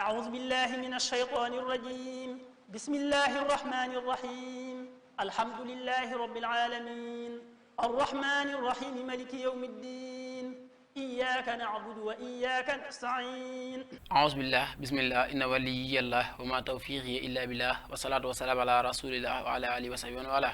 أعوذ بالله من الشيطان الرجيم بسم الله الرحمن الرحيم الحمد لله رب العالمين الرحمن الرحيم ملك يوم الدين إياك نعبد وإياك نستعين أعوذ بالله بسم الله إن ولي الله وما توفيقي إلا بالله والصلاة والسلام على رسول الله وعلى آله وصحبه وله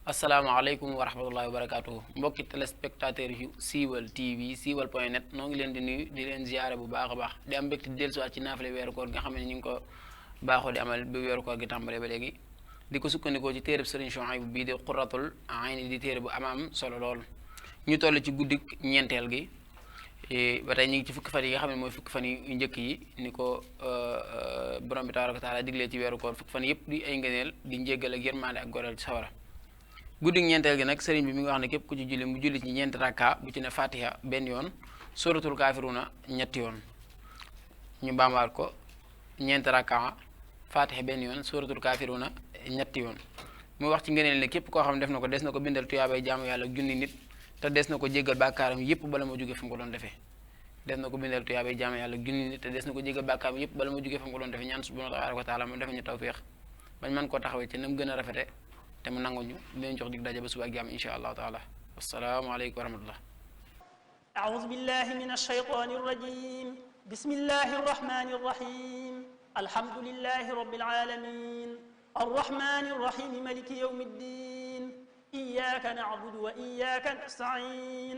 asalaamaaleykum wa rahmatullahi wa barakatuh mbokki téléspectateur yu Siweul TV siweul.net noo ngi leen di nuyu di leen ziyaare bu baax a baax di am mbégte dellusiwaat ci naafale weeru koor nga xam ne ñu ngi ko baaxoo di amal ba weeru koor gi tàmbalee ba léegi di ko sukkandikoo ci téereb Sëriñ Souhaïbou bii di Qurratul Ayni di téere bu am solo lool ñu toll ci guddik ñeenteel gi ba tey ñu ngi ci fukki fan yi nga xam ne mooy fukki fan yu njëkk yi ni ko borom bi tabaaraka wa taala diglee ci weeru koor fukki fan yëpp di ay ngëneel di njéggal ak yërmaande ak goreel ci sawara guddik ñeenteel gi nag sëriñ bi mi ngi wax ne képp ku ci julli mu julli ci ñeenti rakka bu ci ne fatiha benn yoon suratul kafiruna ñetti yoon ñu baamaat ko ñeenti rakka fatiha benn yoon suratul kafiruna ñetti yoon mu wax ci ngëneel ne képp koo xam ne def na ko des na ko bindal tuyaabay jaamu yàlla junni nit te des na ko jéggal bàkkaaram yépp bala ma jóge fa mu ko doon defee des na ko bindal tuyaabay jaamu yàlla junni nit te des na ko jéggal bàkkaaram yépp bala ma jóge fa mu ko doon defee ñaan subhanahu wa taala mu defe ñu tawfiix bañ mën koo taxawee ci nam gën a rafete te mu nangu ñu leen jox dig daje ba suba ak jàmm insha allahu taala assalaamu aleykum wa rahmatullah أعوذ بالله من الشيطان الرجيم بسم الله الرحمن الرحيم الحمد لله رب العالمين الرحمن الرحيم ملك يوم الدين إياك نعبد وإياك نستعين